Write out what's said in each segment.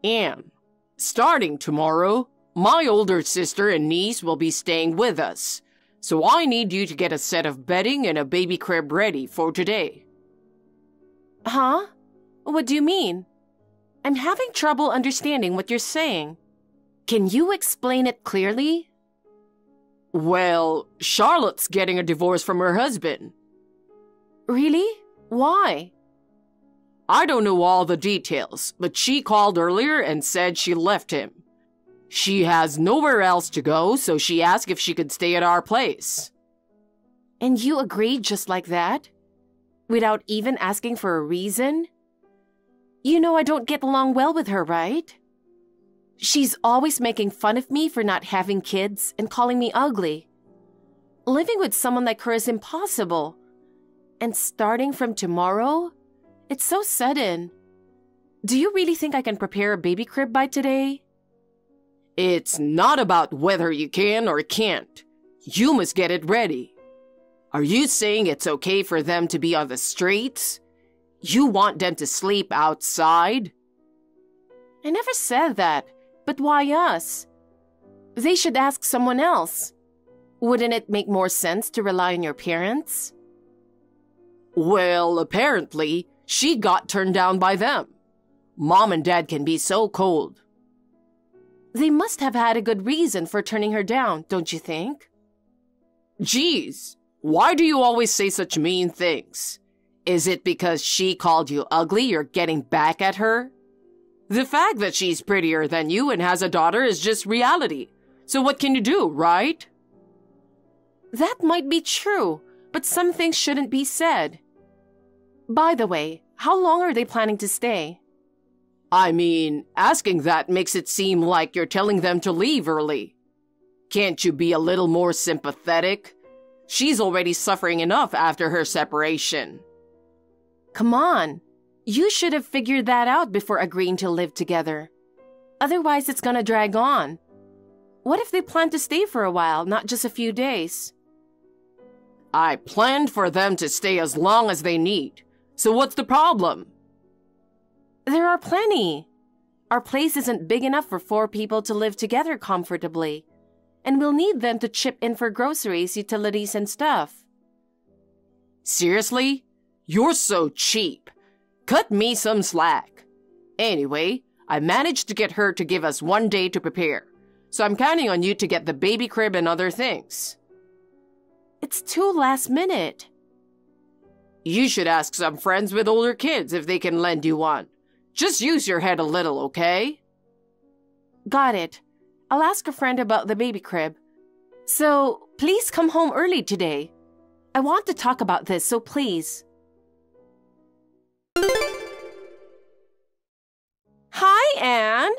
Anne, starting tomorrow, my older sister and niece will be staying with us, so I need you to get a set of bedding and a baby crib ready for today. Huh? What do you mean? I'm having trouble understanding what you're saying. Can you explain it clearly? Well, Charlotte's getting a divorce from her husband. Really? Why? I don't know all the details, but she called earlier and said she left him. She has nowhere else to go, so she asked if she could stay at our place. And you agreed just like that? Without even asking for a reason? You know I don't get along well with her, right? She's always making fun of me for not having kids and calling me ugly. Living with someone like her is impossible. And starting from tomorrow? It's so sudden. Do you really think I can prepare a baby crib by today? It's not about whether you can or can't. You must get it ready. Are you saying it's okay for them to be on the streets? You want them to sleep outside? I never said that, but why us? They should ask someone else. Wouldn't it make more sense to rely on your parents? Well, apparently, she got turned down by them. Mom and Dad can be so cold. They must have had a good reason for turning her down, don't you think? Geez, why do you always say such mean things? Is it because she called you ugly you're getting back at her? The fact that she's prettier than you and has a daughter is just reality. So what can you do, right? That might be true, but some things shouldn't be said. By the way, how long are they planning to stay? I mean, asking that makes it seem like you're telling them to leave early. Can't you be a little more sympathetic? She's already suffering enough after her separation. Come on. You should have figured that out before agreeing to live together. Otherwise, it's gonna drag on. What if they plan to stay for a while, not just a few days? I planned for them to stay as long as they need. So what's the problem? There are plenty. Our place isn't big enough for 4 people to live together comfortably. And we'll need them to chip in for groceries, utilities, and stuff. Seriously? You're so cheap. Cut me some slack. Anyway, I managed to get her to give us 1 day to prepare. So I'm counting on you to get the baby crib and other things. It's too last minute. You should ask some friends with older kids if they can lend you one. Just use your head a little, okay? Got it. I'll ask a friend about the baby crib. So, please come home early today. I want to talk about this, so please. Hi, Anne.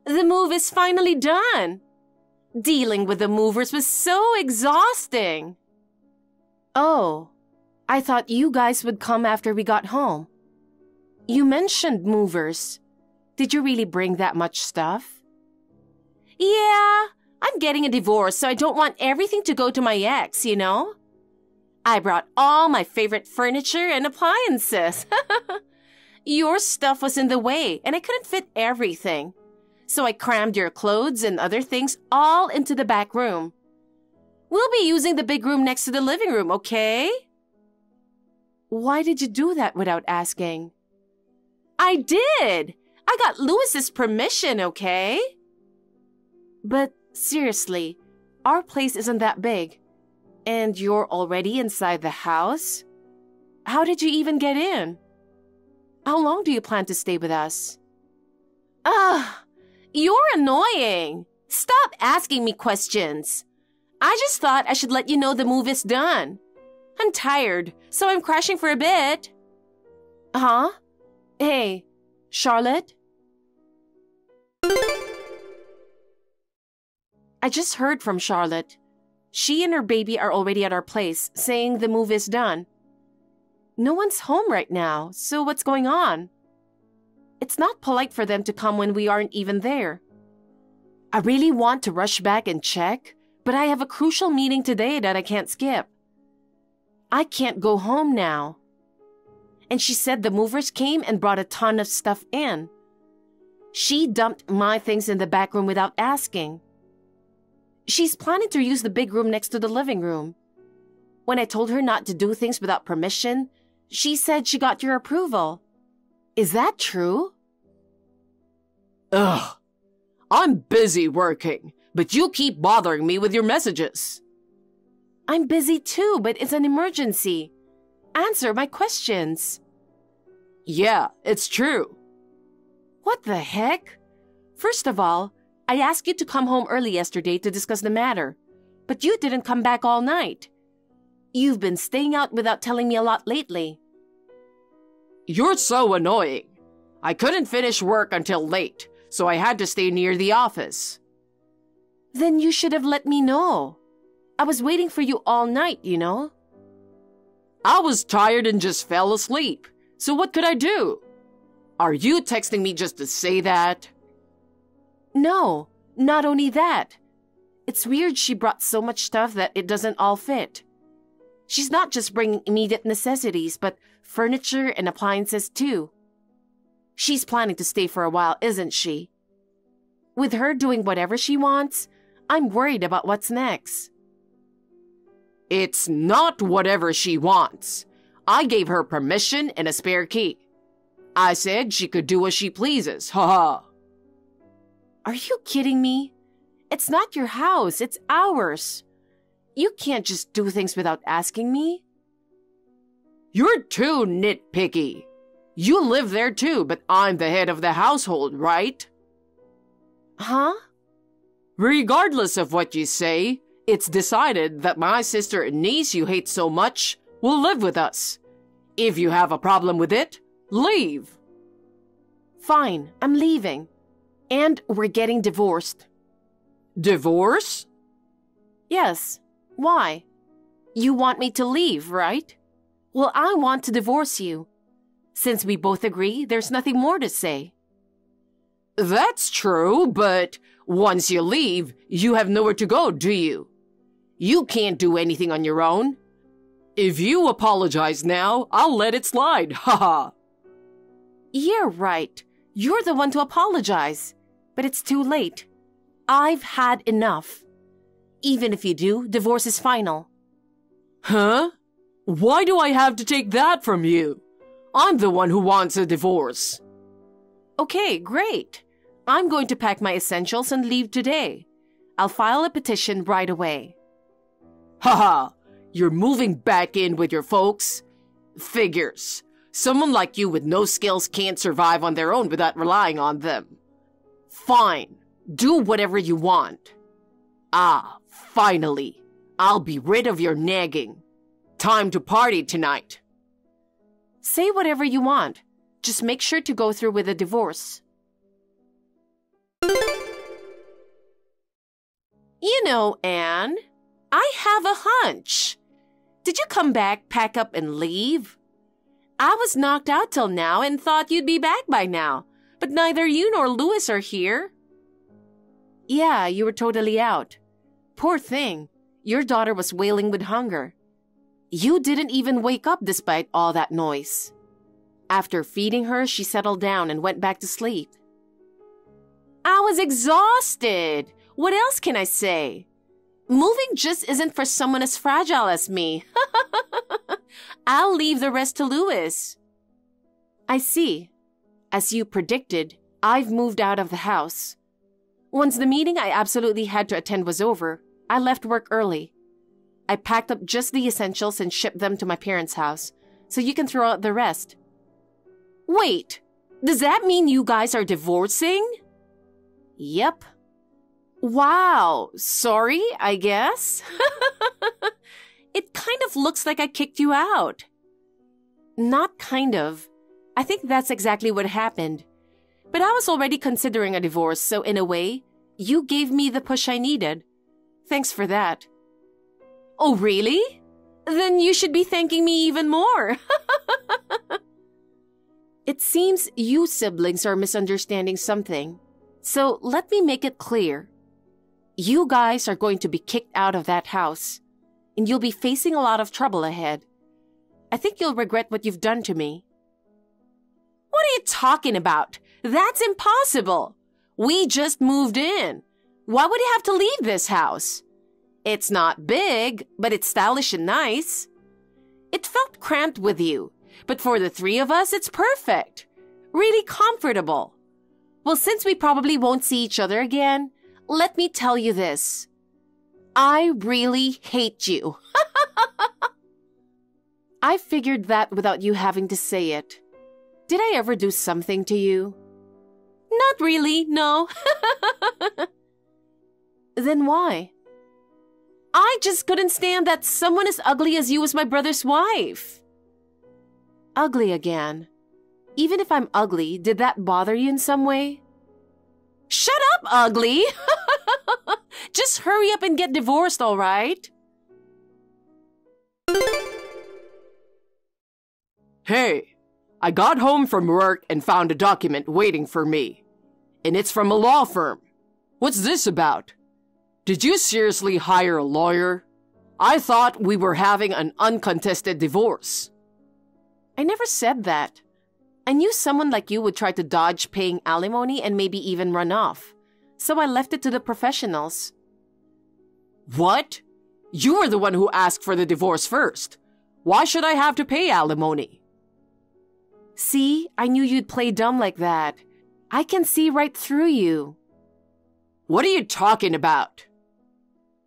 The move is finally done. Dealing with the movers was so exhausting. Oh, I thought you guys would come after we got home. You mentioned movers. Did you really bring that much stuff? Yeah, I'm getting a divorce, so I don't want everything to go to my ex, you know? I brought all my favorite furniture and appliances. Your stuff was in the way, and I couldn't fit everything. So I crammed your clothes and other things all into the back room. We'll be using the big room next to the living room, okay? Why did you do that without asking? I did! I got Louis's permission, okay? But seriously, our place isn't that big. And you're already inside the house? How did you even get in? How long do you plan to stay with us? You're annoying. Stop asking me questions. I just thought I should let you know the move is done. I'm tired, so I'm crashing for a bit. Huh? Hey, Charlotte? I just heard from Charlotte. She and her baby are already at our place, saying the move is done. No one's home right now, so what's going on? It's not polite for them to come when we aren't even there. I really want to rush back and check, but I have a crucial meeting today that I can't skip. I can't go home now. And she said the movers came and brought a ton of stuff in. She dumped my things in the back room without asking. She's planning to use the big room next to the living room. When I told her not to do things without permission, she said she got your approval. Is that true? Ugh. I'm busy working, but you keep bothering me with your messages. I'm busy too, but it's an emergency. Answer my questions. Yeah, it's true. What the heck? First of all, I asked you to come home early yesterday to discuss the matter, but you didn't come back all night. You've been staying out without telling me a lot lately. You're so annoying. I couldn't finish work until late, so I had to stay near the office. Then you should have let me know. I was waiting for you all night, you know. I was tired and just fell asleep, so what could I do? Are you texting me just to say that? No, not only that. It's weird she brought so much stuff that it doesn't all fit. She's not just bringing immediate necessities, but furniture and appliances too. She's planning to stay for a while, isn't she? With her doing whatever she wants, I'm worried about what's next. It's not whatever she wants. I gave her permission and a spare key. I said she could do as she pleases, haha. Are you kidding me? It's not your house, it's ours. You can't just do things without asking me. You're too nitpicky. You live there too, but I'm the head of the household, right? Huh? Regardless of what you say, it's decided that my sister and niece you hate so much will live with us. If you have a problem with it, leave. Fine, I'm leaving. And we're getting divorced. Divorce? Yes. Why? You want me to leave, right? Well, I want to divorce you. Since we both agree, there's nothing more to say. That's true, but once you leave, you have nowhere to go, do you? You can't do anything on your own. If you apologize now, I'll let it slide, haha. You're right. You're the one to apologize. But it's too late. I've had enough. Even if you do, divorce is final. Huh? Why do I have to take that from you? I'm the one who wants a divorce. Okay, great. I'm going to pack my essentials and leave today. I'll file a petition right away. Haha, you're moving back in with your folks? Figures. Someone like you with no skills can't survive on their own without relying on them. Fine, do whatever you want. Ah, finally, I'll be rid of your nagging. Time to party tonight. Say whatever you want. Just make sure to go through with the divorce. You know, Anne, I have a hunch. Did you come back, pack up, and leave? I was knocked out till now and thought you'd be back by now, but neither you nor Louis are here. Yeah, you were totally out. Poor thing, your daughter was wailing with hunger. You didn't even wake up despite all that noise. After feeding her, she settled down and went back to sleep. I was exhausted. What else can I say? Moving just isn't for someone as fragile as me. I'll leave the rest to Louis. I see. As you predicted, I've moved out of the house. Once the meeting I absolutely had to attend was over, I left work early. I packed up just the essentials and shipped them to my parents' house, so you can throw out the rest. Wait, does that mean you guys are divorcing? Yep. Wow, sorry, I guess. It kind of looks like I kicked you out. Not kind of. I think that's exactly what happened. But I was already considering a divorce, so in a way, you gave me the push I needed. Thanks for that. Oh, really? Then you should be thanking me even more. It seems you siblings are misunderstanding something. So let me make it clear. You guys are going to be kicked out of that house, and you'll be facing a lot of trouble ahead. I think you'll regret what you've done to me. What are you talking about? That's impossible. We just moved in. Why would you have to leave this house? It's not big, but it's stylish and nice. It felt cramped with you, but for the three of us, it's perfect. Really comfortable. Well, since we probably won't see each other again, let me tell you this. I really hate you. I figured that without you having to say it. Did I ever do something to you? Not really, no. Then why? I just couldn't stand that someone as ugly as you was my brother's wife. Ugly again. Even if I'm ugly, did that bother you in some way? Shut up, ugly! Just hurry up and get divorced, all right? Hey, I got home from work and found a document waiting for me. And it's from a law firm. What's this about? Did you seriously hire a lawyer? I thought we were having an uncontested divorce. I never said that. I knew someone like you would try to dodge paying alimony and maybe even run off. So I left it to the professionals. What? You were the one who asked for the divorce first. Why should I have to pay alimony? See, I knew you'd play dumb like that. I can see right through you. What are you talking about?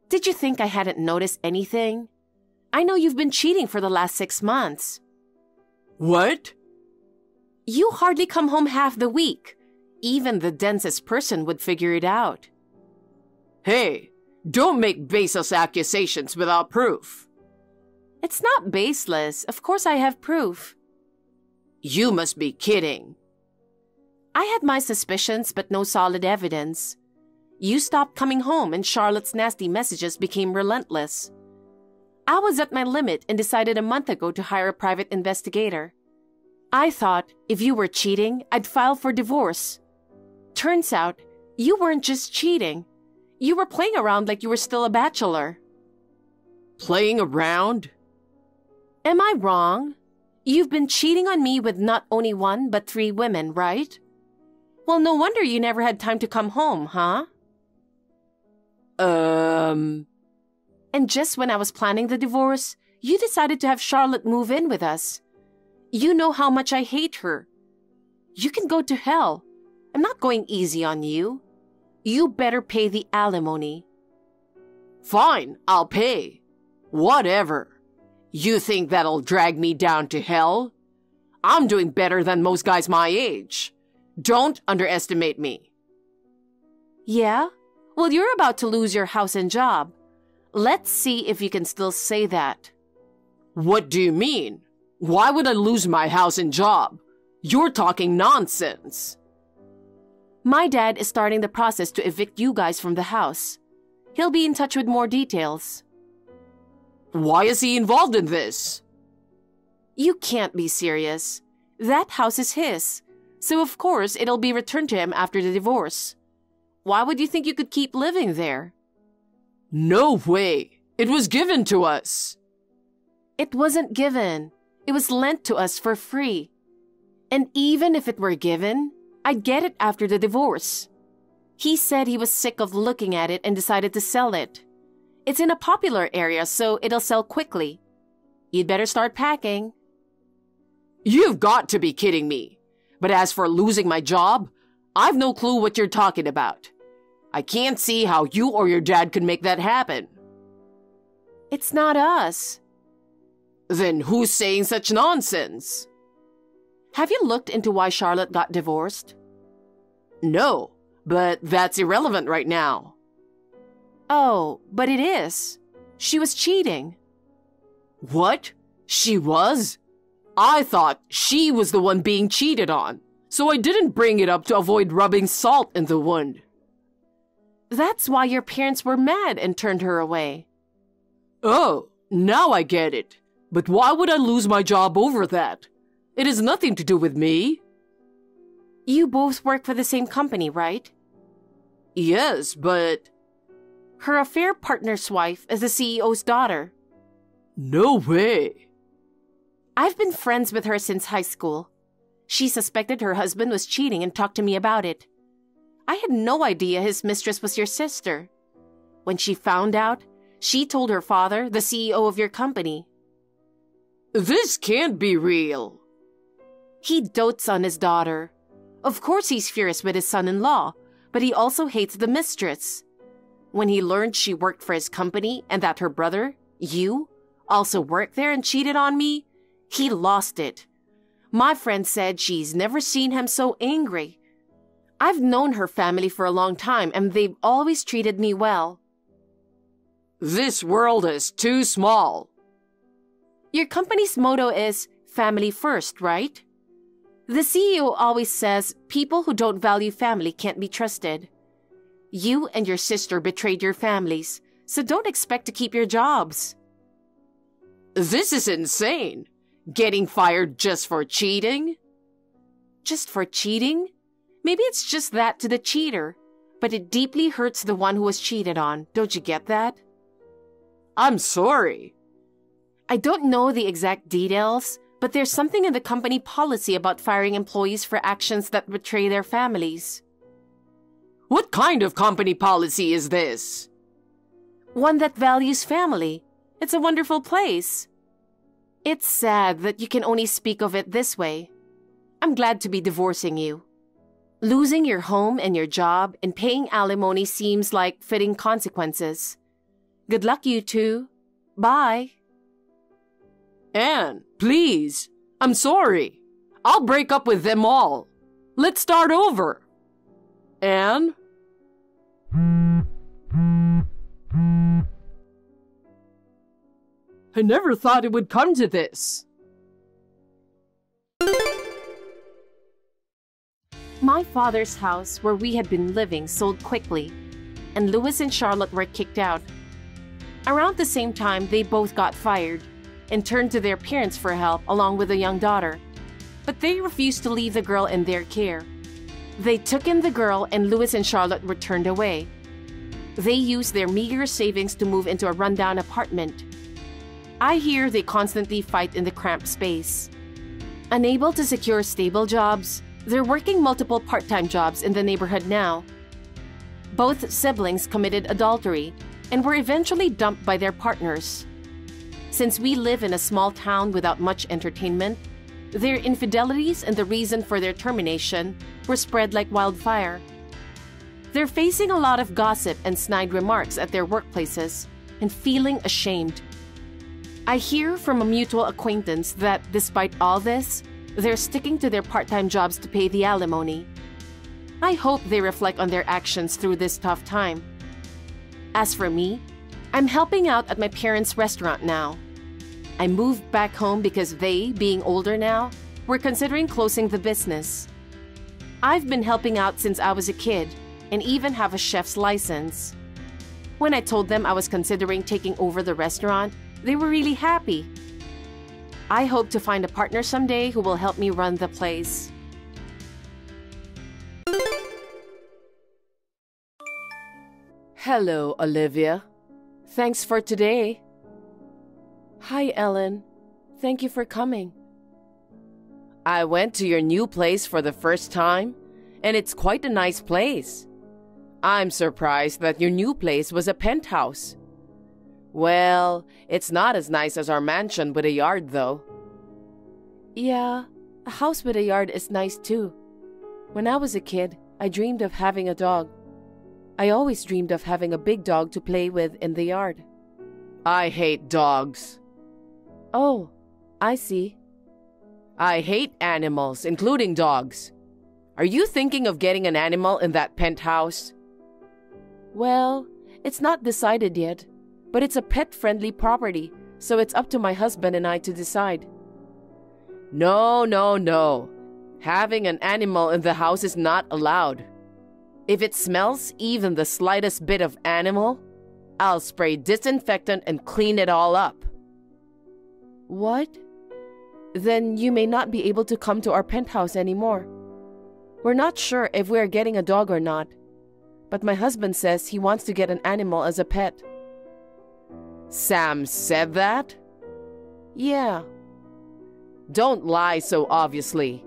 Did you think I hadn't noticed anything? I know you've been cheating for the last 6 months. What? You hardly come home half the week. Even the densest person would figure it out. Hey, don't make baseless accusations without proof. It's not baseless. Of course I have proof. You must be kidding. I had my suspicions, but no solid evidence. You stopped coming home and Charlotte's nasty messages became relentless. I was at my limit and decided a month ago to hire a private investigator. I thought if you were cheating, I'd file for divorce. Turns out, you weren't just cheating. You were playing around like you were still a bachelor. Playing around? Am I wrong? You've been cheating on me with not only 1 but 3 women, right? Well, no wonder you never had time to come home, huh? And just when I was planning the divorce, you decided to have Charlotte move in with us. You know how much I hate her. You can go to hell. I'm not going easy on you. You better pay the alimony. Fine, I'll pay. Whatever. You think that'll drag me down to hell? I'm doing better than most guys my age. Don't underestimate me. Yeah? Well, you're about to lose your house and job. Let's see if you can still say that. What do you mean? Why would I lose my house and job? You're talking nonsense. My dad is starting the process to evict you guys from the house. He'll be in touch with more details. Why is he involved in this? You can't be serious. That house is his, so of course it'll be returned to him after the divorce. Why would you think you could keep living there? No way. It was given to us. It wasn't given. It was lent to us for free. And even if it were given, I'd get it after the divorce. He said he was sick of looking at it and decided to sell it. It's in a popular area, so it'll sell quickly. You'd better start packing. You've got to be kidding me. But as for losing my job, I've no clue what you're talking about. I can't see how you or your dad could make that happen. It's not us. Then who's saying such nonsense? Have you looked into why Charlotte got divorced? No, but that's irrelevant right now. Oh, but it is. She was cheating. What? She was? I thought she was the one being cheated on, so I didn't bring it up to avoid rubbing salt in the wound. That's why your parents were mad and turned her away. Oh, now I get it. But why would I lose my job over that? It has nothing to do with me. You both work for the same company, right? Yes, but... Her affair partner's wife is the CEO's daughter. No way. I've been friends with her since high school. She suspected her husband was cheating and talked to me about it. I had no idea his mistress was your sister. When she found out, she told her father, the CEO of your company. This can't be real. He dotes on his daughter. Of course he's furious with his son-in-law, but he also hates the mistress. When he learned she worked for his company and that her brother, you, also worked there and cheated on me, he lost it. My friend said she's never seen him so angry. I've known her family for a long time and they've always treated me well. This world is too small. Your company's motto is family first, right? The CEO always says people who don't value family can't be trusted. You and your sister betrayed your families, so don't expect to keep your jobs. This is insane. Getting fired just for cheating? Just for cheating? Maybe it's just that to the cheater, but it deeply hurts the one who was cheated on. Don't you get that? I'm sorry. I don't know the exact details, but there's something in the company policy about firing employees for actions that betray their families. What kind of company policy is this? One that values family. It's a wonderful place. It's sad that you can only speak of it this way. I'm glad to be divorcing you. Losing your home and your job and paying alimony seems like fitting consequences. Good luck, you two. Bye. Anne, please. I'm sorry. I'll break up with them all. Let's start over. Anne? I never thought it would come to this. My father's house, where we had been living, sold quickly, and Louis and Charlotte were kicked out. Around the same time, they both got fired and turned to their parents for help along with a young daughter. But they refused to leave the girl in their care. They took in the girl and Louis and Charlotte were turned away. They used their meager savings to move into a rundown apartment. I hear they constantly fight in the cramped space. Unable to secure stable jobs, they're working multiple part-time jobs in the neighborhood now. Both siblings committed adultery and were eventually dumped by their partners. Since we live in a small town without much entertainment, their infidelities and the reason for their termination were spread like wildfire. They're facing a lot of gossip and snide remarks at their workplaces and feeling ashamed. I hear from a mutual acquaintance that despite all this, they're sticking to their part-time jobs to pay the alimony. I hope they reflect on their actions through this tough time. As for me, I'm helping out at my parents' restaurant now. I moved back home because they, being older now, were considering closing the business. I've been helping out since I was a kid and even have a chef's license. When I told them I was considering taking over the restaurant, they were really happy. I hope to find a partner someday who will help me run the place. Hello, Olivia. Thanks for today. Hi, Ellen. Thank you for coming. I went to your new place for the first time, and it's quite a nice place. I'm surprised that your new place was a penthouse. Well, it's not as nice as our mansion with a yard, though. Yeah, a house with a yard is nice too. When I was a kid, I dreamed of having a dog. I always dreamed of having a big dog to play with in the yard. I hate dogs. Oh, I see. I hate animals, including dogs. Are you thinking of getting an animal in that penthouse? Well, it's not decided yet, but it's a pet-friendly property, so it's up to my husband and I to decide. No. Having an animal in the house is not allowed. If it smells even the slightest bit of animal, I'll spray disinfectant and clean it all up. What? Then you may not be able to come to our penthouse anymore. We're not sure if we are getting a dog or not, but my husband says he wants to get an animal as a pet. Sam said that? Yeah. Don't lie so obviously.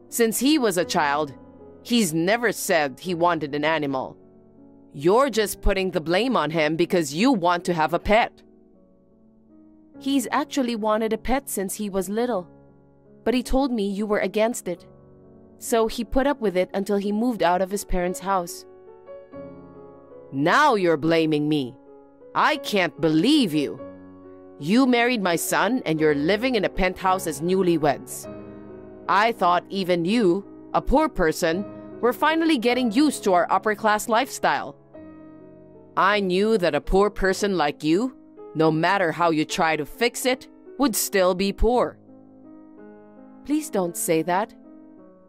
Since he was a child, he's never said he wanted an animal. You're just putting the blame on him because you want to have a pet. He's actually wanted a pet since he was little, but he told me you were against it. So he put up with it until he moved out of his parents' house. Now you're blaming me. I can't believe you. You married my son and you're living in a penthouse as newlyweds. I thought even you, a poor person, were finally getting used to our upper-class lifestyle. I knew that a poor person like you, no matter how you try to fix it, would still be poor. Please don't say that.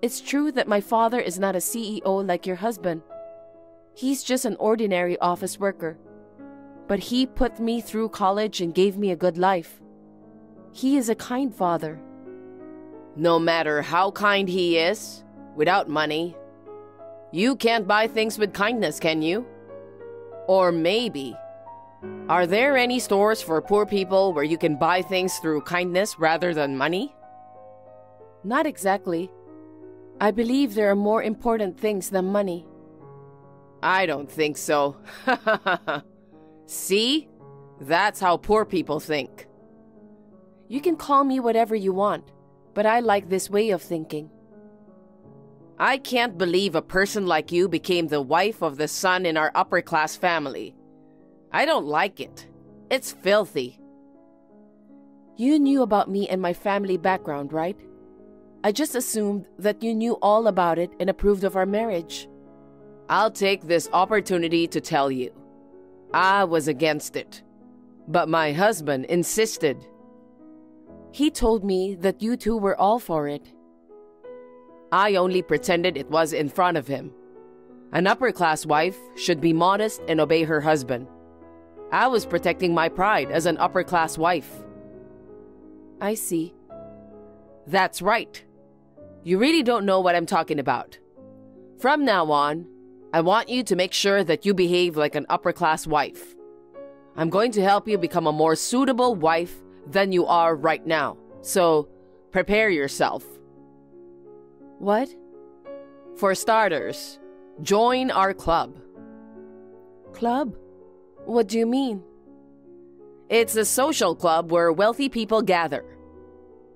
It's true that my father is not a CEO like your husband. He's just an ordinary office worker. But he put me through college and gave me a good life. He is a kind father. No matter how kind he is, without money, you can't buy things with kindness, can you? Or maybe, are there any stores for poor people where you can buy things through kindness rather than money? Not exactly. I believe there are more important things than money. I don't think so. See? That's how poor people think. You can call me whatever you want, but I like this way of thinking. I can't believe a person like you became the wife of the son in our upper-class family. I don't like it. It's filthy. You knew about me and my family background, right? I just assumed that you knew all about it and approved of our marriage. I'll take this opportunity to tell you. I was against it, but my husband insisted. He told me that you two were all for it. I only pretended it was in front of him. An upper-class wife should be modest and obey her husband. I was protecting my pride as an upper-class wife. I see. That's right. You really don't know what I'm talking about. From now on, I want you to make sure that you behave like an upper-class wife. I'm going to help you become a more suitable wife than you are right now. So, prepare yourself. What? For starters, join our club. Club? What do you mean? It's a social club where wealthy people gather.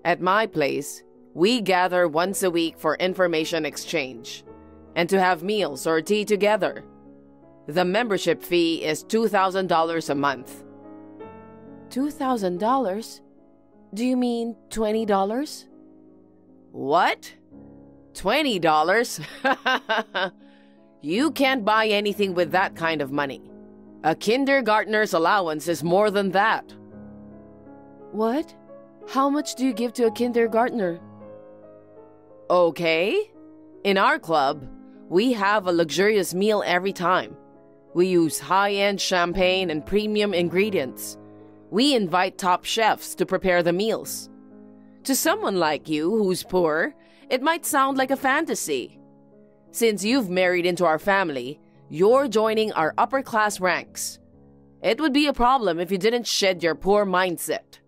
At my place, we gather once a week for information exchange and to have meals or tea together. The membership fee is $2,000 a month. $2,000? Do you mean $20? What? $20? You can't buy anything with that kind of money. A kindergartner's allowance is more than that. What? How much do you give to a kindergartner? Okay. In our club, we have a luxurious meal every time. We use high-end champagne and premium ingredients. We invite top chefs to prepare the meals. To someone like you who's poor, it might sound like a fantasy. Since you've married into our family, you're joining our upper-class ranks. It would be a problem if you didn't shed your poor mindset.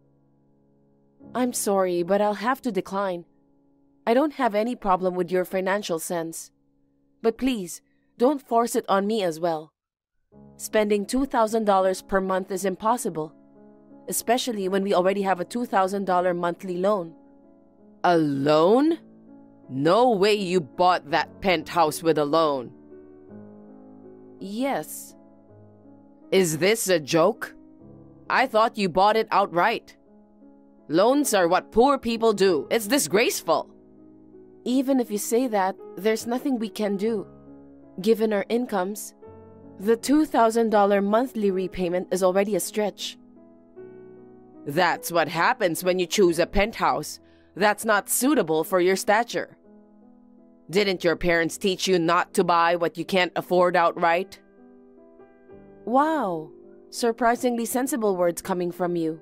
I'm sorry, but I'll have to decline. I don't have any problem with your financial sense. But please, don't force it on me as well. Spending $2,000 per month is impossible, especially when we already have a $2,000 monthly loan. A loan? No way you bought that penthouse with a loan. Yes. Is this a joke? I thought you bought it outright. Loans are what poor people do. It's disgraceful. Even if you say that, there's nothing we can do. Given our incomes, the $2,000 monthly repayment is already a stretch. That's what happens when you choose a penthouse that's not suitable for your stature. Didn't your parents teach you not to buy what you can't afford outright? Wow, surprisingly sensible words coming from you.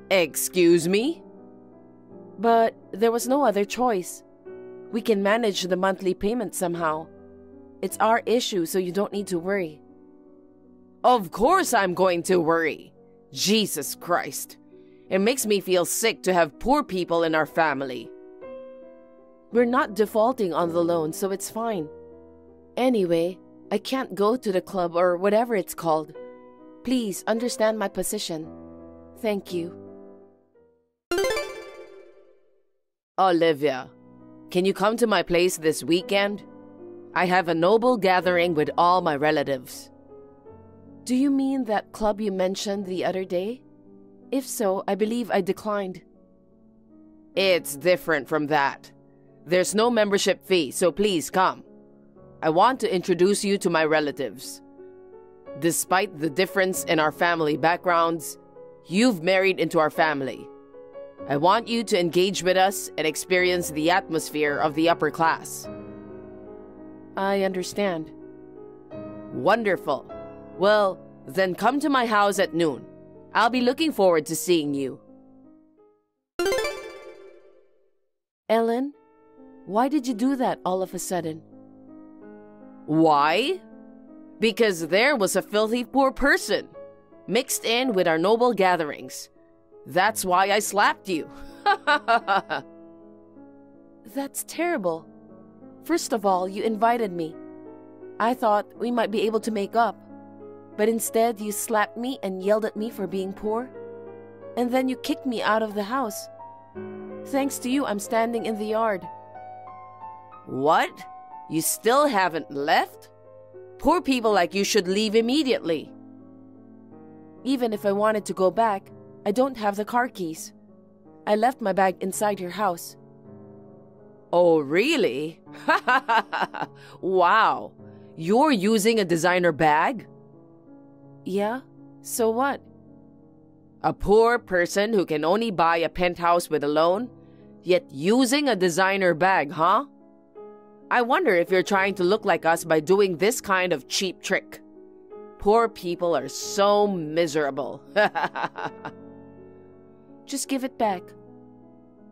Excuse me? But there was no other choice. We can manage the monthly payment somehow. It's our issue, so you don't need to worry. Of course I'm going to worry. Jesus Christ. It makes me feel sick to have poor people in our family. We're not defaulting on the loan, so it's fine. Anyway, I can't go to the club or whatever it's called. Please understand my position. Thank you. Olivia, can you come to my place this weekend? I have a noble gathering with all my relatives. Do you mean that club you mentioned the other day? If so, I believe I declined. It's different from that. There's no membership fee, so please come. I want to introduce you to my relatives. Despite the difference in our family backgrounds, you've married into our family. I want you to engage with us and experience the atmosphere of the upper class. I understand. Wonderful. Well, then come to my house at noon. I'll be looking forward to seeing you. Ellen, why did you do that all of a sudden? Why? Because there was a filthy poor person mixed in with our noble gatherings. That's why I slapped you. That's terrible. First of all, you invited me. I thought we might be able to make up. But instead, you slapped me and yelled at me for being poor. And then you kicked me out of the house. Thanks to you, I'm standing in the yard. What? You still haven't left? Poor people like you should leave immediately. Even if I wanted to go back, I don't have the car keys. I left my bag inside your house. Oh, really? Wow. You're using a designer bag? Yeah? So what? A poor person who can only buy a penthouse with a loan, yet using a designer bag, huh? I wonder if you're trying to look like us by doing this kind of cheap trick. Poor people are so miserable. Just give it back.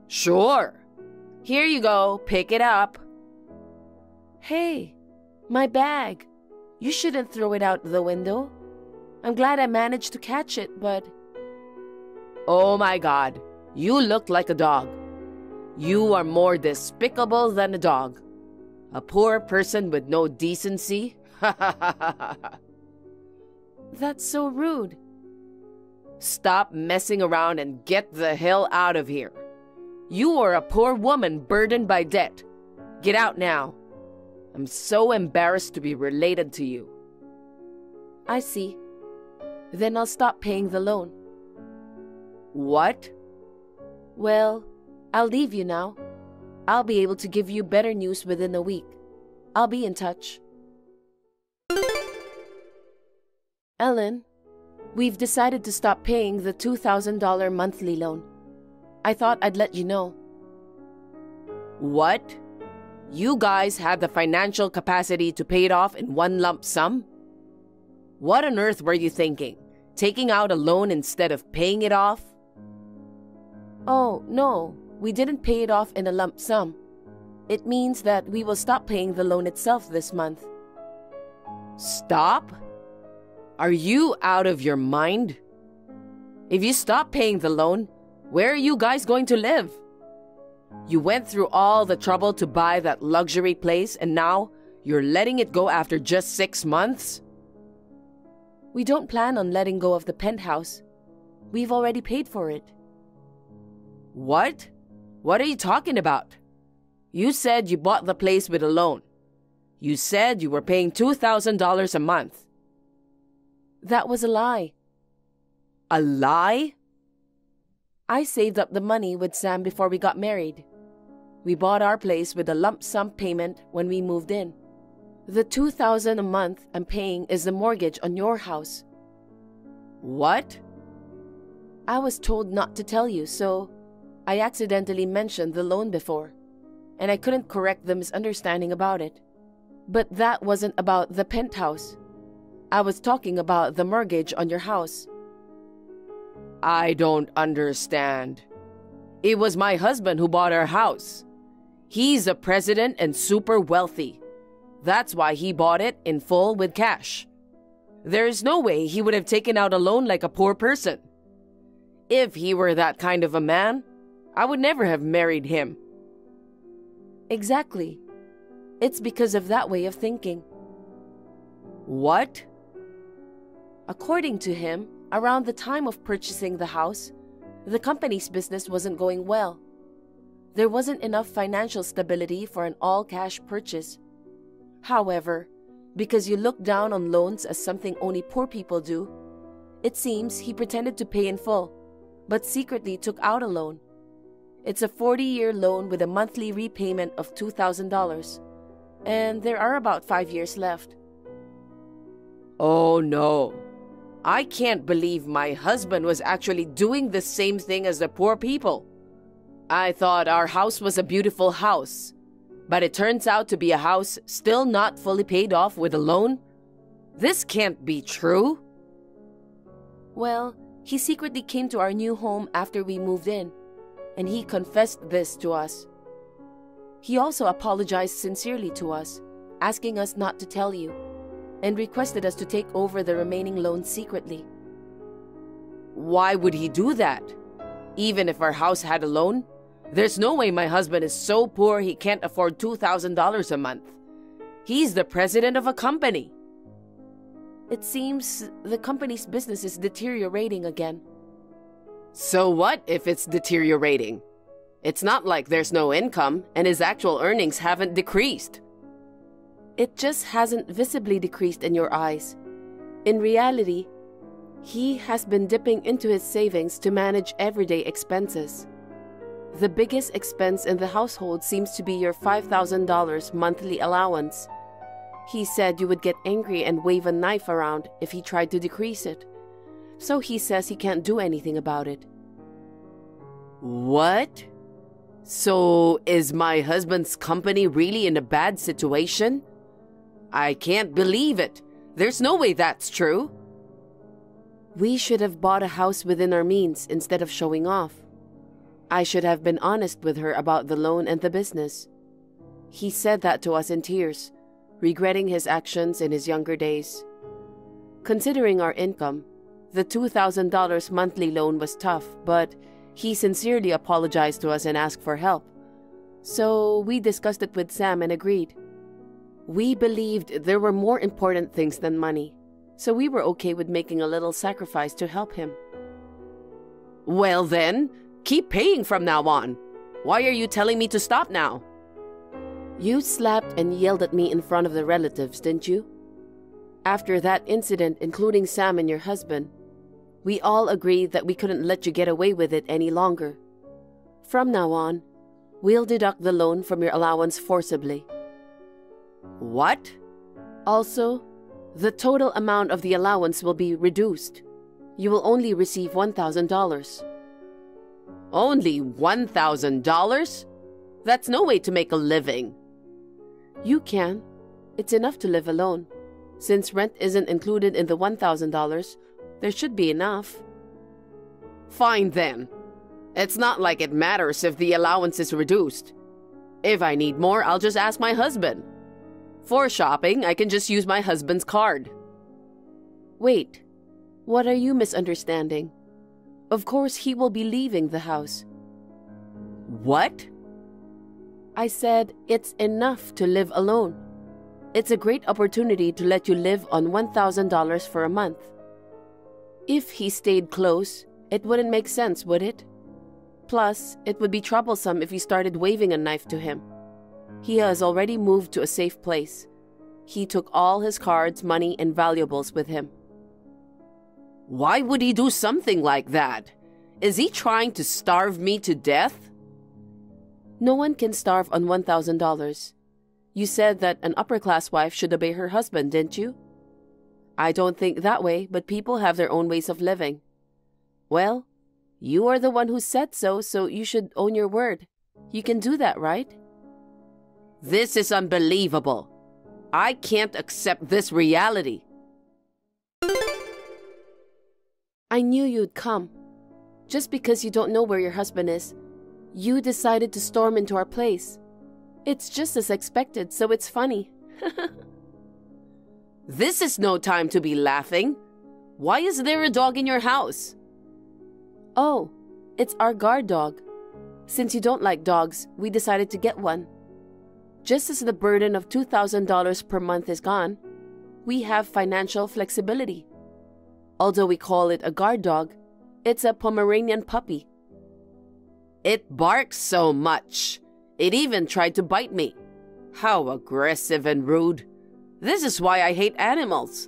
Sure. Here you go. Pick it up. Hey, my bag. You shouldn't throw it out the window. I'm glad I managed to catch it, but... Oh my God. You look like a dog. You are more despicable than a dog. A poor person with no decency? That's so rude. Stop messing around and get the hell out of here. You are a poor woman burdened by debt. Get out now. I'm so embarrassed to be related to you. I see. Then I'll stop paying the loan. What? Well, I'll leave you now. I'll be able to give you better news within a week. I'll be in touch. Ellen, we've decided to stop paying the $2,000 monthly loan. I thought I'd let you know. What? You guys have the financial capacity to pay it off in one lump sum? What on earth were you thinking? Taking out a loan instead of paying it off? Oh, no. We didn't pay it off in a lump sum. It means that we will stop paying the loan itself this month. Stop? Are you out of your mind? If you stop paying the loan, where are you guys going to live? You went through all the trouble to buy that luxury place and now you're letting it go after just 6 months? We don't plan on letting go of the penthouse. We've already paid for it. What? What are you talking about? You said you bought the place with a loan. You said you were paying $2,000 a month. That was a lie. A lie? I saved up the money with Sam before we got married. We bought our place with a lump sum payment when we moved in. The $2,000 a month I'm paying is the mortgage on your house. What? I was told not to tell you, so I accidentally mentioned the loan before, and I couldn't correct the misunderstanding about it. But that wasn't about the penthouse. I was talking about the mortgage on your house. I don't understand. It was my husband who bought our house. He's a president and super wealthy. That's why he bought it in full with cash. There's no way he would have taken out a loan like a poor person. If he were that kind of a man, I would never have married him. Exactly. It's because of that way of thinking. What? According to him, around the time of purchasing the house, the company's business wasn't going well. There wasn't enough financial stability for an all-cash purchase. However, because you look down on loans as something only poor people do, it seems he pretended to pay in full, but secretly took out a loan. It's a 40-year loan with a monthly repayment of $2,000, and there are about 5 years left. Oh no. I can't believe my husband was actually doing the same thing as the poor people. I thought our house was a beautiful house, but it turns out to be a house still not fully paid off with a loan? This can't be true. Well, he secretly came to our new home after we moved in, and he confessed this to us. He also apologized sincerely to us, asking us not to tell you, and requested us to take over the remaining loan secretly. Why would he do that? Even if our house had a loan? There's no way my husband is so poor he can't afford $2,000 a month. He's the president of a company. It seems the company's business is deteriorating again. So what if it's deteriorating? It's not like there's no income and his actual earnings haven't decreased. It just hasn't visibly decreased in your eyes. In reality, he has been dipping into his savings to manage everyday expenses. The biggest expense in the household seems to be your $5,000 monthly allowance. He said you would get angry and wave a knife around if he tried to decrease it. So he says he can't do anything about it. What? So is my husband's company really in a bad situation? I can't believe it. There's no way that's true. We should have bought a house within our means instead of showing off. I should have been honest with her about the loan and the business. He said that to us in tears, regretting his actions in his younger days. Considering our income, the $2,000 monthly loan was tough, but he sincerely apologized to us and asked for help. So we discussed it with Sam and agreed. We believed there were more important things than money, so we were okay with making a little sacrifice to help him. Well then, keep paying from now on. Why are you telling me to stop now? You slapped and yelled at me in front of the relatives, didn't you? After that incident, including Sam and your husband, we all agreed that we couldn't let you get away with it any longer. From now on, we'll deduct the loan from your allowance forcibly. What? Also, the total amount of the allowance will be reduced. You will only receive $1,000. Only $1,000? That's no way to make a living. You can. It's enough to live alone. Since rent isn't included in the $1,000, there should be enough. Fine then. It's not like it matters if the allowance is reduced. If I need more, I'll just ask my husband. For shopping, I can just use my husband's card. Wait, what are you misunderstanding? Of course he will be leaving the house. What? I said it's enough to live alone. It's a great opportunity to let you live on $1,000 for a month. If he stayed close, it wouldn't make sense, would it? Plus, it would be troublesome if you started waving a knife to him. He has already moved to a safe place. He took all his cards, money, and valuables with him. Why would he do something like that? Is he trying to starve me to death? No one can starve on $1,000. You said that an upper-class wife should obey her husband, didn't you? I don't think that way, but people have their own ways of living. Well, you are the one who said so, so you should own your word. You can do that, right? This is unbelievable. I can't accept this reality. I knew you'd come. Just because you don't know where your husband is, you decided to storm into our place. It's just as expected, so it's funny. This is no time to be laughing. Why is there a dog in your house? Oh, it's our guard dog. Since you don't like dogs, we decided to get one. Just as the burden of $2,000 per month is gone, we have financial flexibility. Although we call it a guard dog, it's a Pomeranian puppy. It barks so much. It even tried to bite me. How aggressive and rude. This is why I hate animals.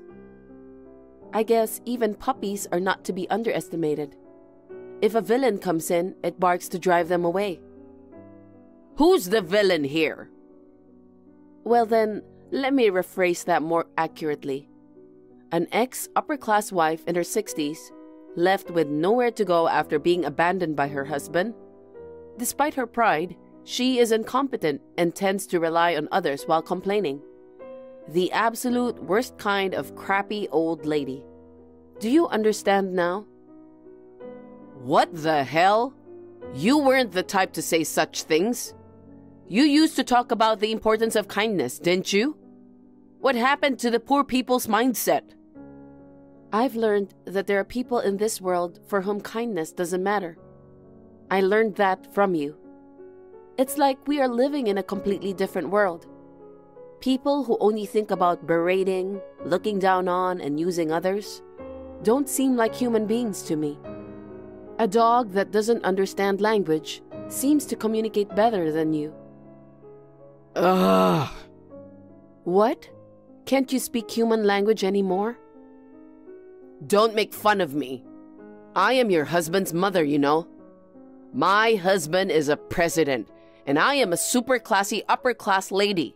I guess even puppies are not to be underestimated. If a villain comes in, it barks to drive them away. Who's the villain here? Well then, let me rephrase that more accurately. An ex-upper-class wife in her 60s, left with nowhere to go after being abandoned by her husband. Despite her pride, she is incompetent and tends to rely on others while complaining. The absolute worst kind of crappy old lady. Do you understand now? What the hell? You weren't the type to say such things. You used to talk about the importance of kindness, didn't you? What happened to the poor people's mindset? I've learned that there are people in this world for whom kindness doesn't matter. I learned that from you. It's like we are living in a completely different world. People who only think about berating, looking down on, and using others don't seem like human beings to me. A dog that doesn't understand language seems to communicate better than you. Ugh. What? Can't you speak human language anymore? Don't make fun of me. I am your husband's mother, you know. My husband is a president, and I am a super classy upper-class lady.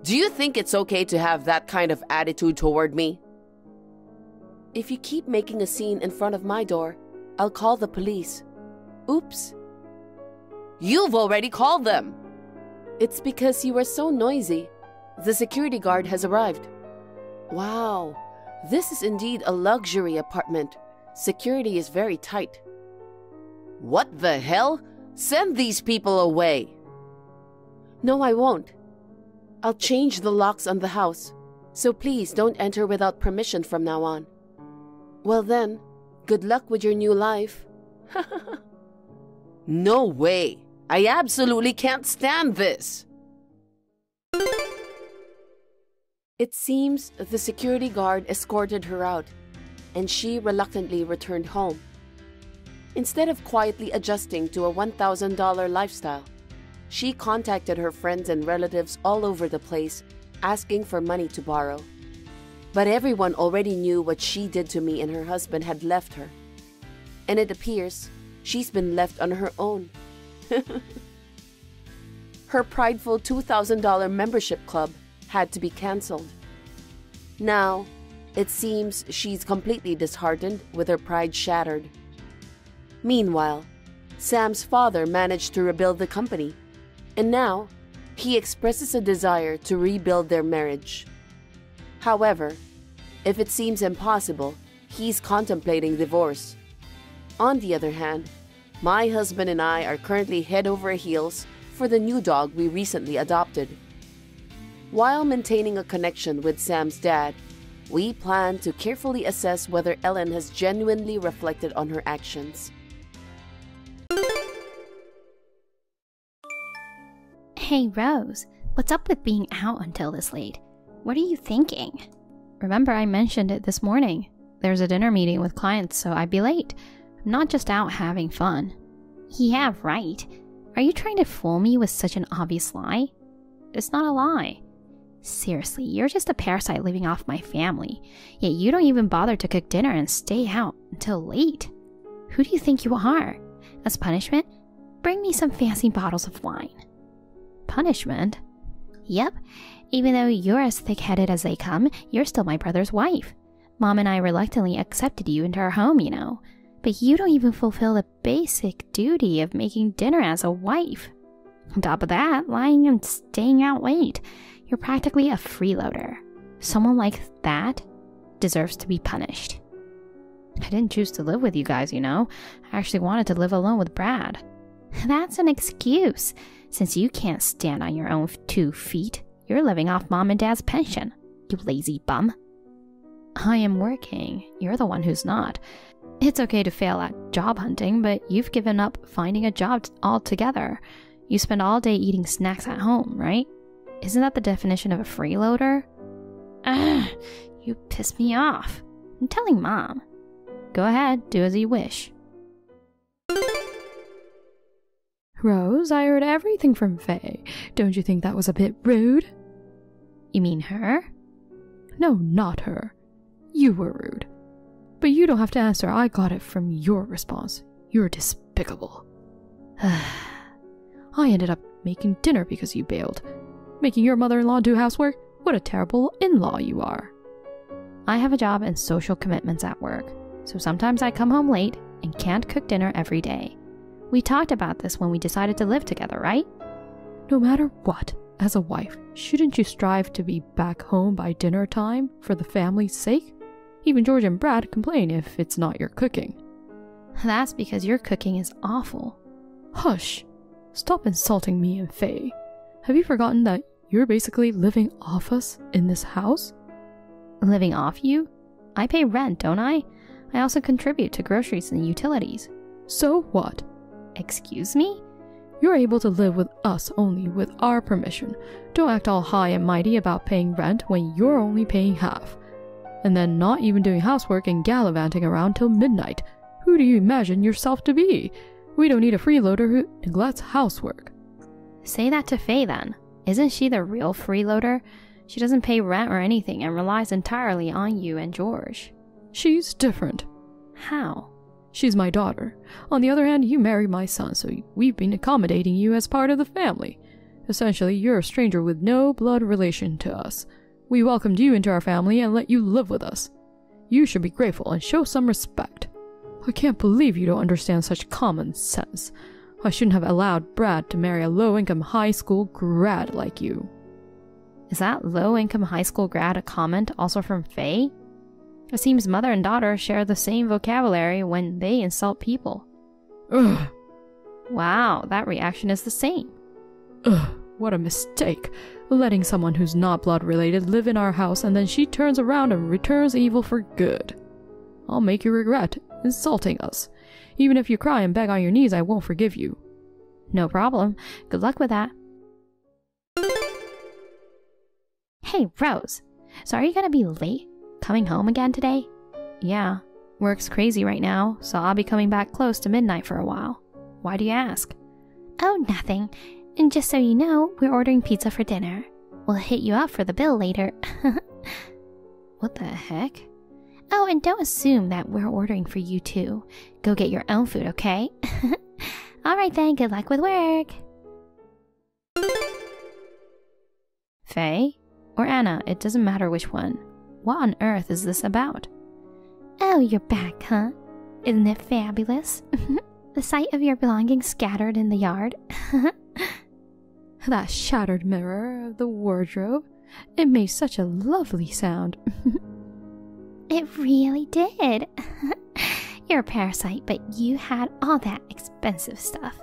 Do you think it's okay to have that kind of attitude toward me? If you keep making a scene in front of my door, I'll call the police. Oops. You've already called them. It's because you were so noisy. The security guard has arrived. Wow, this is indeed a luxury apartment. Security is very tight. What the hell? Send these people away. No, I won't. I'll change the locks on the house, so please don't enter without permission from now on. Well then, good luck with your new life. No way. I absolutely can't stand this. It seems the security guard escorted her out, and she reluctantly returned home. Instead of quietly adjusting to a $1,000 lifestyle, she contacted her friends and relatives all over the place, asking for money to borrow. But everyone already knew what she did to me and her husband had left her. And it appears she's been left on her own. Her prideful $2,000 membership club had to be cancelled. Now, it seems she's completely disheartened with her pride shattered. Meanwhile, Sam's father managed to rebuild the company, and now he expresses a desire to rebuild their marriage. However, if it seems impossible, he's contemplating divorce. On the other hand, my husband and I are currently head over heels for the new dog we recently adopted. While maintaining a connection with Sam's dad, we plan to carefully assess whether Ellen has genuinely reflected on her actions. Hey Rose, what's up with being out until this late? What are you thinking? Remember I mentioned it this morning. There's a dinner meeting with clients, so I'd be late. I'm not just out having fun. Yeah, right. Are you trying to fool me with such an obvious lie? It's not a lie. Seriously, you're just a parasite living off my family, yet you don't even bother to cook dinner and stay out until late. Who do you think you are? As punishment, bring me some fancy bottles of wine. Punishment? Yep, even though you're as thick-headed as they come, you're still my brother's wife. Mom and I reluctantly accepted you into our home, you know. But you don't even fulfill the basic duty of making dinner as a wife. On top of that, lying and staying out late. You're practically a freeloader. Someone like that deserves to be punished. I didn't choose to live with you guys, you know. I actually wanted to live alone with Brad. That's an excuse. Since you can't stand on your own 2 feet, you're living off Mom and Dad's pension, you lazy bum. I am working. You're the one who's not. It's okay to fail at job hunting, but you've given up finding a job altogether. You spend all day eating snacks at home, right? Isn't that the definition of a freeloader? Ugh, you piss me off. I'm telling Mom. Go ahead, do as you wish. Rose, I heard everything from Faye. Don't you think that was a bit rude? You mean her? No, not her. You were rude. But you don't have to answer. I got it from your response. You're despicable. I ended up making dinner because you bailed. Making your mother-in-law do housework? What a terrible in-law you are. I have a job and social commitments at work, so sometimes I come home late and can't cook dinner every day. We talked about this when we decided to live together, right? No matter what, as a wife, shouldn't you strive to be back home by dinner time for the family's sake? Even George and Brad complain if it's not your cooking. That's because your cooking is awful. Hush! Stop insulting me and Faye. Have you forgotten that you're basically living off us in this house? Living off you? I pay rent, don't I? I also contribute to groceries and utilities. So what? Excuse me? You're able to live with us only with our permission. Don't act all high and mighty about paying rent when you're only paying half. And then not even doing housework and gallivanting around till midnight. Who do you imagine yourself to be? We don't need a freeloader who neglects housework. Say that to Faye then. Isn't she the real freeloader? She doesn't pay rent or anything and relies entirely on you and George. She's different. How? She's my daughter. On the other hand, you married my son, so we've been accommodating you as part of the family. Essentially, you're a stranger with no blood relation to us. We welcomed you into our family and let you live with us. You should be grateful and show some respect. I can't believe you don't understand such common sense. I shouldn't have allowed Brad to marry a low-income high school grad like you. Is that low-income high school grad a comment also from Faye? It seems mother and daughter share the same vocabulary when they insult people. Ugh. Wow, that reaction is the same. Ugh, what a mistake. Letting someone who's not blood-related live in our house and then she turns around and returns evil for good. I'll make you regret insulting us. Even if you cry and beg on your knees, I won't forgive you. No problem. Good luck with that. Hey, Rose. So are you gonna be late coming home again today? Yeah. Work's crazy right now, so I'll be coming back close to midnight for a while. Why do you ask? Oh, nothing. And just so you know, we're ordering pizza for dinner. We'll hit you up for the bill later. What the heck? Oh, and don't assume that we're ordering for you too. Go get your own food, okay? Alright then, good luck with work. Faye? Or Anna, it doesn't matter which one. What on earth is this about? Oh, you're back, huh? Isn't it fabulous? The sight of your belongings scattered in the yard. That shattered mirror of the wardrobe. It made such a lovely sound. It really did. You're a parasite, but you had all that expensive stuff.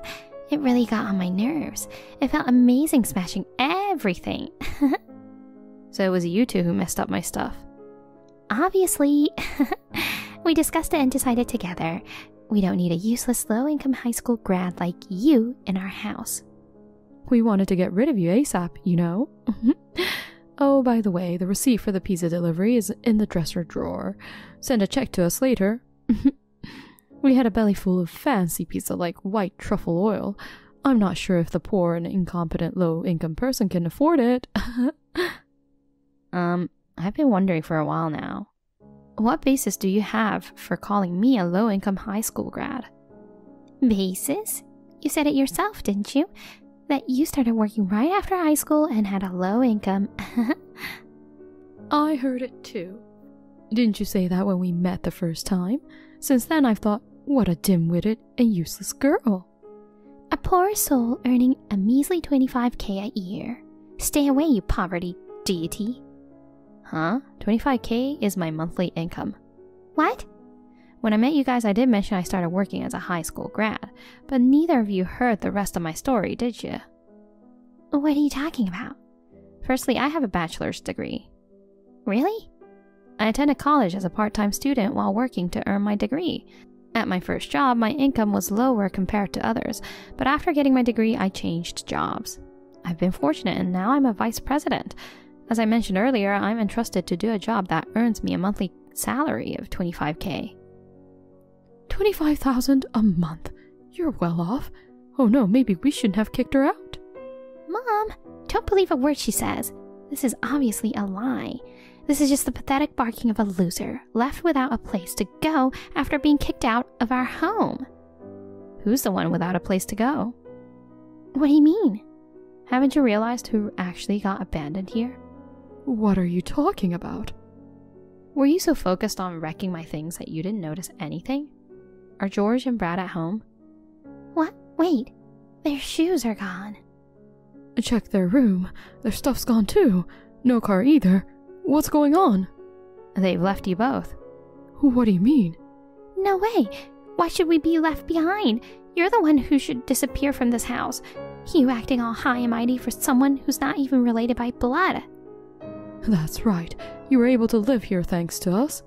It really got on my nerves. It felt amazing smashing everything. So it was you two who messed up my stuff. Obviously. We discussed it and decided together. We don't need a useless low-income high school grad like you in our house. We wanted to get rid of you ASAP, you know. Oh, by the way, the receipt for the pizza delivery is in the dresser drawer. Send a check to us later. We had a belly full of fancy pizza like white truffle oil. I'm not sure if the poor and incompetent low-income person can afford it. I've been wondering for a while now. What basis do you have for calling me a low-income high school grad? Basis? You said it yourself, didn't you? That you started working right after high school and had a low income. I heard it too. Didn't you say that when we met the first time? Since then I've thought, what a dim-witted and useless girl. A poor soul earning a measly 25K a year. Stay away, you poverty deity. Huh? 25K is my monthly income. What? When I met you guys, I did mention I started working as a high school grad, but neither of you heard the rest of my story, did you? What are you talking about? Firstly, I have a bachelor's degree. Really? I attended college as a part-time student while working to earn my degree. At my first job, my income was lower compared to others, but after getting my degree, I changed jobs. I've been fortunate and now I'm a vice president. As I mentioned earlier, I'm entrusted to do a job that earns me a monthly salary of $25,000. $25,000 a month? You're well off. Oh no, maybe we shouldn't have kicked her out. Mom, don't believe a word she says. This is obviously a lie. This is just the pathetic barking of a loser, left without a place to go after being kicked out of our home. Who's the one without a place to go? What do you mean? Haven't you realized who actually got abandoned here? What are you talking about? Were you so focused on wrecking my things that you didn't notice anything? Are George and Brad at home? What? Wait, their shoes are gone. Check their room. Their stuff's gone too. No car either. What's going on? They've left you both. What do you mean? No way. Why should we be left behind? You're the one who should disappear from this house. You acting all high and mighty for someone who's not even related by blood. That's right. You were able to live here thanks to us.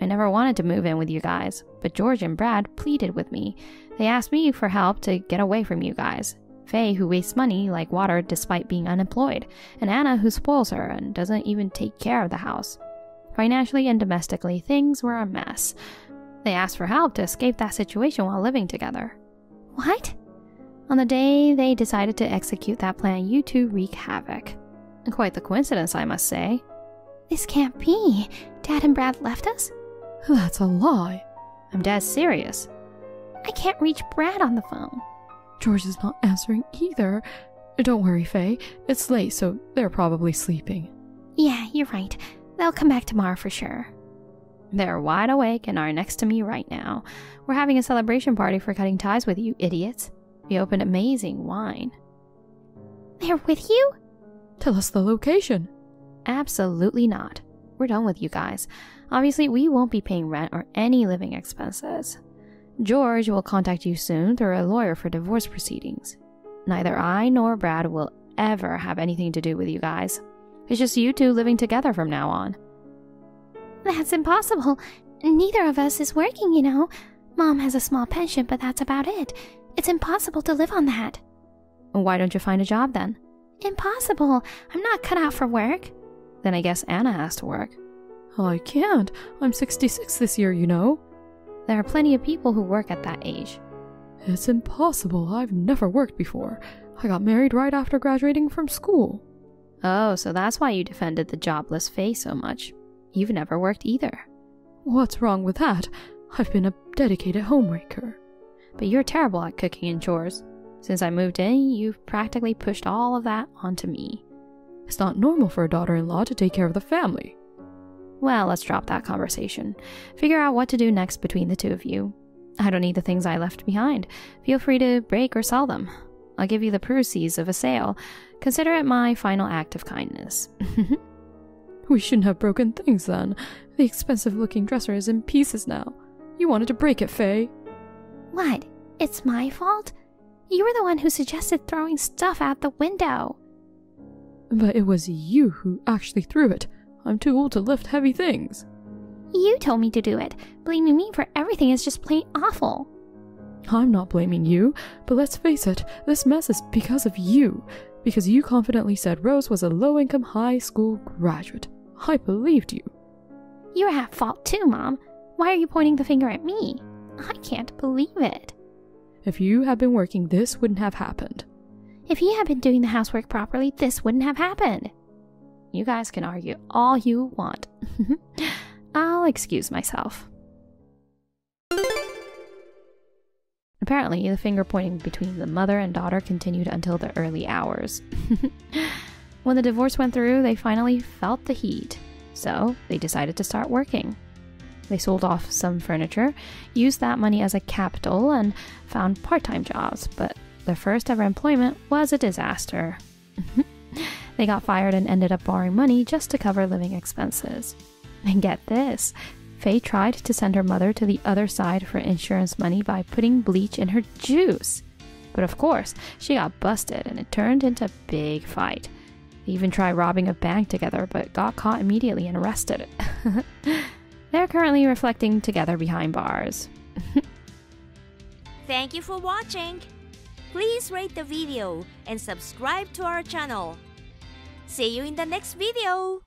I never wanted to move in with you guys, but George and Brad pleaded with me. They asked me for help to get away from you guys. Faye, who wastes money like water despite being unemployed, and Anna, who spoils her and doesn't even take care of the house. Financially and domestically, things were a mess. They asked for help to escape that situation while living together. What? On the day they decided to execute that plan, you two wreak havoc. Quite the coincidence, I must say. This can't be. Dad and Brad left us? That's a lie. I'm dead serious. I can't reach Brad on the phone. George is not answering either. Don't worry, Faye. It's late, so they're probably sleeping. Yeah, you're right. They'll come back tomorrow for sure. They're wide awake and are next to me right now. We're having a celebration party for cutting ties with you idiots. We opened amazing wine. They're with you? Tell us the location. Absolutely not. We're done with you guys. Obviously, we won't be paying rent or any living expenses. George will contact you soon through a lawyer for divorce proceedings. Neither I nor Brad will ever have anything to do with you guys. It's just you two living together from now on. That's impossible. Neither of us is working, you know. Mom has a small pension, but that's about it. It's impossible to live on that. Why don't you find a job then? Impossible. I'm not cut out for work. Then I guess Anna has to work. I can't. I'm 66 this year, you know. There are plenty of people who work at that age. It's impossible. I've never worked before. I got married right after graduating from school. Oh, so that's why you defended the jobless Faye so much. You've never worked either. What's wrong with that? I've been a dedicated homemaker. But you're terrible at cooking and chores. Since I moved in, you've practically pushed all of that onto me. It's not normal for a daughter-in-law to take care of the family. Well, let's drop that conversation. Figure out what to do next between the two of you. I don't need the things I left behind. Feel free to break or sell them. I'll give you the proceeds of a sale. Consider it my final act of kindness. We shouldn't have broken things then. The expensive-looking dresser is in pieces now. You wanted to break it, Faye. What? It's my fault? You were the one who suggested throwing stuff out the window. But it was you who actually threw it. I'm too old to lift heavy things. You told me to do it. Blaming me for everything is just plain awful. I'm not blaming you, but let's face it, this mess is because of you. Because you confidently said Rose was a low-income high school graduate. I believed you. You're at fault too, Mom. Why are you pointing the finger at me? I can't believe it. If you had been working, this wouldn't have happened. If you had been doing the housework properly, this wouldn't have happened. You guys can argue all you want. I'll excuse myself. Apparently, the finger pointing between the mother and daughter continued until the early hours. When the divorce went through, they finally felt the heat. So, they decided to start working. They sold off some furniture, used that money as a capital, and found part-time jobs, but their first ever employment was a disaster. They got fired and ended up borrowing money just to cover living expenses. And get this, Faye tried to send her mother to the other side for insurance money by putting bleach in her juice. But of course, she got busted and it turned into a big fight. They even tried robbing a bank together, but got caught immediately and arrested. They're currently reflecting together behind bars. Thank you for watching. please rate the video and subscribe to our channel. See you in the next video!